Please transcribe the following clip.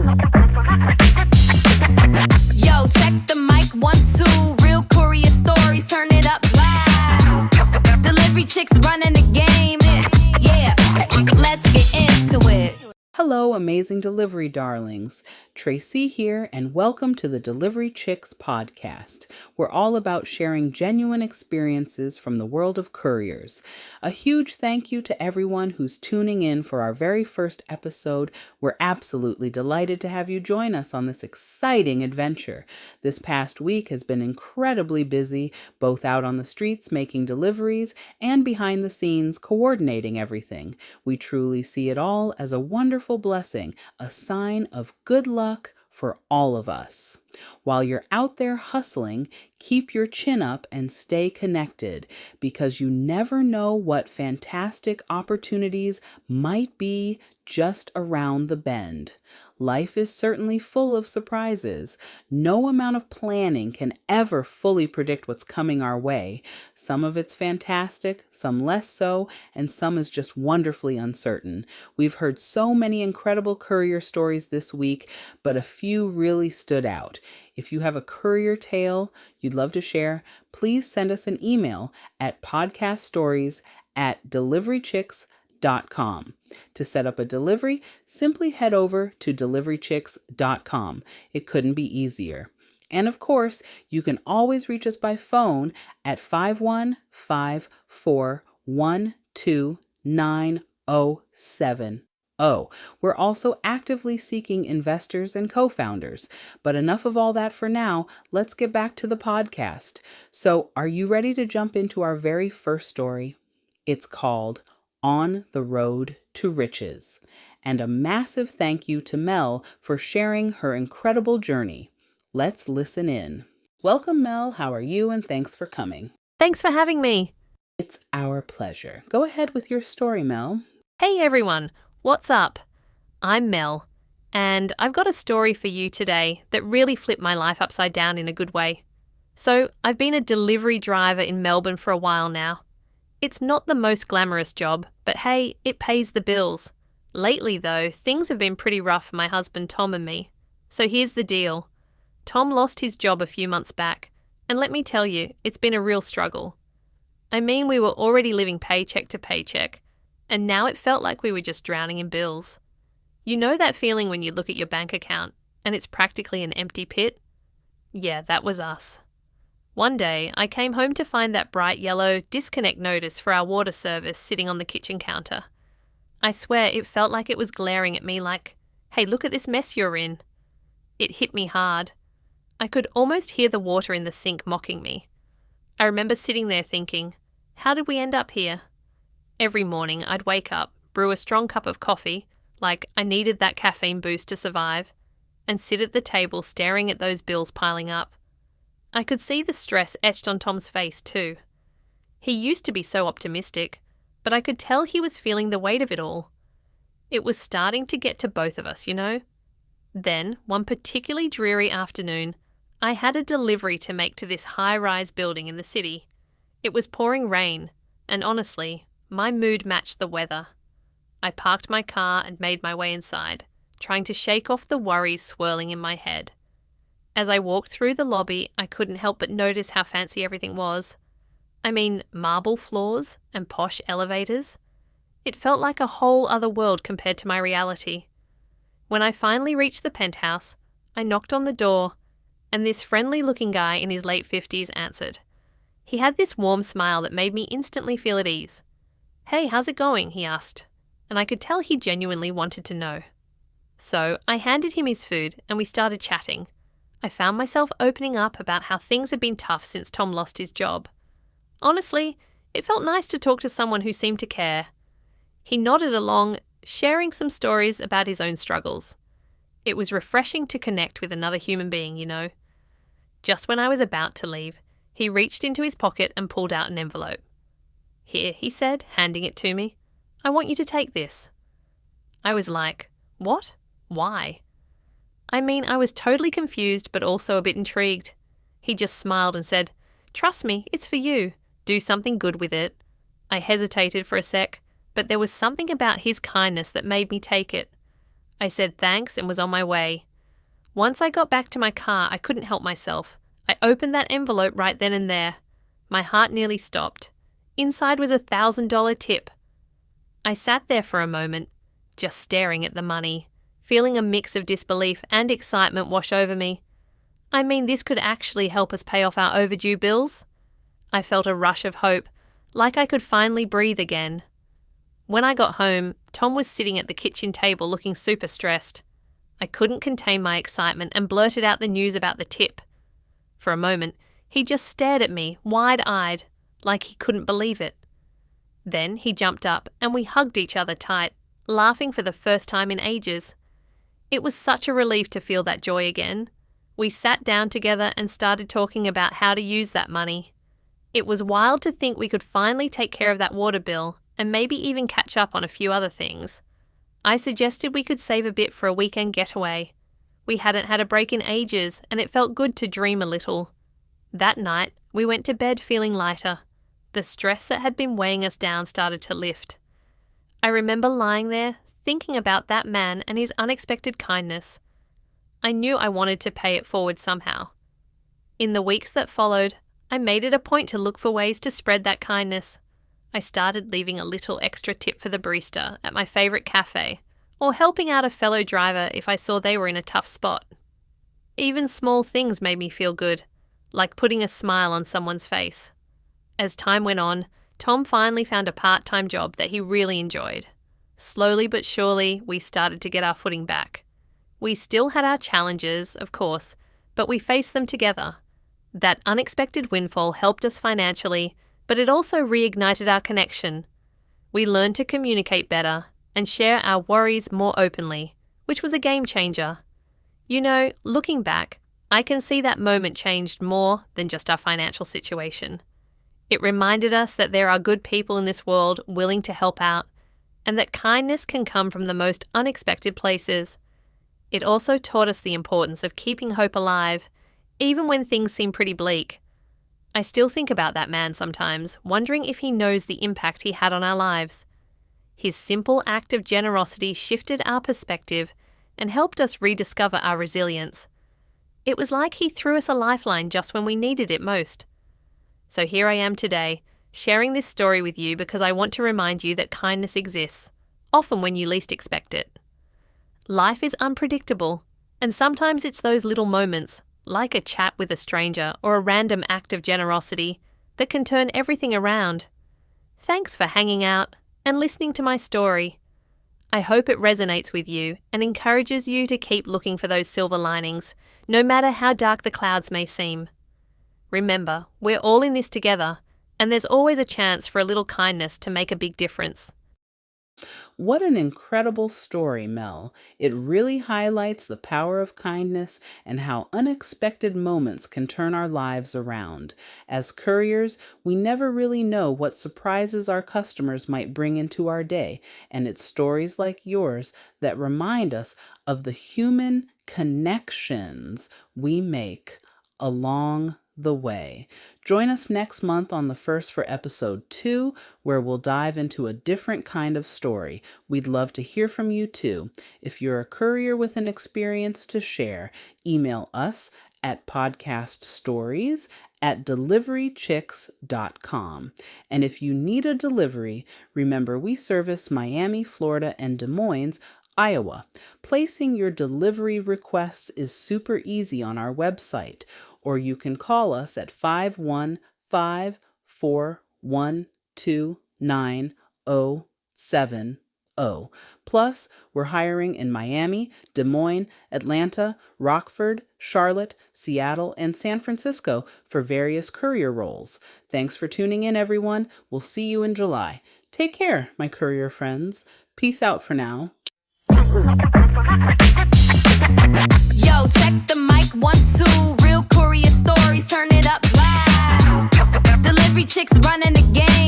Yo, check the mic, 1, 2. Real Courier stories, turn it up loud. Deliverychixx running the game. Yeah, let's get into it. Hello, amazing delivery darlings. Tracy here, and welcome to the Deliverychixx podcast. We're all about sharing genuine experiences from the world of couriers. A huge thank you to everyone who's tuning in for our very first episode. We're absolutely delighted to have you join us on this exciting adventure. This past week has been incredibly busy, both out on the streets making deliveries and behind the scenes coordinating everything. We truly see it all as a wonderful blessing, a sign of good luck for all of us. While you're out there hustling, keep your chin up and stay connected, because you never know what fantastic opportunities might be just around the bend. Life is certainly full of surprises. No amount of planning can ever fully predict what's coming our way. Some of it's fantastic, some less so, and some is just wonderfully uncertain. We've heard so many incredible courier stories this week, but a few really stood out. If you have a courier tale you'd love to share, please send us an email at podcaststories@deliverychixx.com. To set up a delivery, simply head over to deliverychixx.com. It couldn't be easier. And of course, you can always reach us by phone at 515-412-9070. We're also actively seeking investors and co-founders. But enough of all that for now. Let's get back to the podcast. So, are you ready to jump into our very first story? It's called On the Road to Riches. And a massive thank you to Mel for sharing her incredible journey. Let's listen in. Welcome, Mel. How are you? And thanks for coming. Thanks for having me. It's our pleasure. Go ahead with your story, Mel. Hey everyone, what's up? I'm Mel, and I've got a story for you today that really flipped my life upside down in a good way. So, I've been a delivery driver in Melbourne for a while now. It's not the most glamorous job, but hey, it pays the bills. Lately though, things have been pretty rough for my husband Tom and me. So here's the deal. Tom lost his job a few months back, and let me tell you, it's been a real struggle. I mean, we were already living paycheck to paycheck, and now it felt like we were just drowning in bills. You know that feeling when you look at your bank account, and it's practically an empty pit? Yeah, that was us. One day, I came home to find that bright yellow disconnect notice for our water service sitting on the kitchen counter. I swear it felt like it was glaring at me like, hey, look at this mess you're in. It hit me hard. I could almost hear the water in the sink mocking me. I remember sitting there thinking, how did we end up here? Every morning I'd wake up, brew a strong cup of coffee, like I needed that caffeine boost to survive, and sit at the table staring at those bills piling up. I could see the stress etched on Tom's face too. He used to be so optimistic, but I could tell he was feeling the weight of it all. It was starting to get to both of us, you know? Then, one particularly dreary afternoon, I had a delivery to make to this high-rise building in the city. It was pouring rain, and honestly, my mood matched the weather. I parked my car and made my way inside, trying to shake off the worries swirling in my head. As I walked through the lobby, I couldn't help but notice how fancy everything was. I mean, marble floors and posh elevators. It felt like a whole other world compared to my reality. When I finally reached the penthouse, I knocked on the door, and this friendly-looking guy in his late 50s answered. He had this warm smile that made me instantly feel at ease. Hey, how's it going? He asked, and I could tell he genuinely wanted to know. So I handed him his food and we started chatting. I found myself opening up about how things had been tough since Tom lost his job. Honestly, it felt nice to talk to someone who seemed to care. He nodded along, sharing some stories about his own struggles. It was refreshing to connect with another human being, you know. Just when I was about to leave, he reached into his pocket and pulled out an envelope. Here, he said, handing it to me. I want you to take this. I was like, what? Why? I mean, I was totally confused but also a bit intrigued. He just smiled and said, trust me, it's for you. Do something good with it. I hesitated for a sec, but there was something about his kindness that made me take it. I said thanks and was on my way. Once I got back to my car, I couldn't help myself. I opened that envelope right then and there. My heart nearly stopped. Inside was a $1,000 tip. I sat there for a moment, just staring at the money, feeling a mix of disbelief and excitement wash over me. I mean, this could actually help us pay off our overdue bills. I felt a rush of hope, like I could finally breathe again. When I got home, Tom was sitting at the kitchen table looking super stressed. I couldn't contain my excitement and blurted out the news about the tip. For a moment, he just stared at me, wide-eyed, like he couldn't believe it. Then he jumped up and we hugged each other tight, laughing for the first time in ages. It was such a relief to feel that joy again. We sat down together and started talking about how to use that money. It was wild to think we could finally take care of that water bill and maybe even catch up on a few other things. I suggested we could save a bit for a weekend getaway. We hadn't had a break in ages and it felt good to dream a little. That night, we went to bed feeling lighter. The stress that had been weighing us down started to lift. I remember lying there, thinking about that man and his unexpected kindness. I knew I wanted to pay it forward somehow. In the weeks that followed, I made it a point to look for ways to spread that kindness. I started leaving a little extra tip for the barista at my favourite cafe, or helping out a fellow driver if I saw they were in a tough spot. Even small things made me feel good, like putting a smile on someone's face. As time went on, Tom finally found a part-time job that he really enjoyed. Slowly but surely, we started to get our footing back. We still had our challenges, of course, but we faced them together. That unexpected windfall helped us financially, but it also reignited our connection. We learned to communicate better and share our worries more openly, which was a game changer. You know, looking back, I can see that moment changed more than just our financial situation. It reminded us that there are good people in this world willing to help out, and that kindness can come from the most unexpected places. It also taught us the importance of keeping hope alive, even when things seem pretty bleak. I still think about that man sometimes, wondering if he knows the impact he had on our lives. His simple act of generosity shifted our perspective and helped us rediscover our resilience. It was like he threw us a lifeline just when we needed it most. So here I am today, sharing this story with you because I want to remind you that kindness exists, often when you least expect it. Life is unpredictable, and sometimes it's those little moments, like a chat with a stranger or a random act of generosity, that can turn everything around. Thanks for hanging out and listening to my story. I hope it resonates with you and encourages you to keep looking for those silver linings, no matter how dark the clouds may seem. Remember, we're all in this together, and there's always a chance for a little kindness to make a big difference. What an incredible story, Mel. It really highlights the power of kindness and how unexpected moments can turn our lives around. As couriers, we never really know what surprises our customers might bring into our day, and it's stories like yours that remind us of the human connections we make along the way. Join us next month on the 1st for episode 2, where we'll dive into a different kind of story. We'd love to hear from you too. If you're a courier with an experience to share, email us at podcaststories@deliverychixx.com. And if you need a delivery, remember we service Miami, Florida, and Des Moines, Iowa. Placing your delivery requests is super easy on our website, or you can call us at 515-412-9070. Plus, we're hiring in Miami, Des Moines, Atlanta, Rockford, Charlotte, Seattle, and San Francisco for various courier roles. Thanks for tuning in, everyone. We'll see you in July. Take care, my courier friends. Peace out for now. Yo, check the mic, 1, 2. Real Courier stories, turn it up loud. Deliverychixx running the game.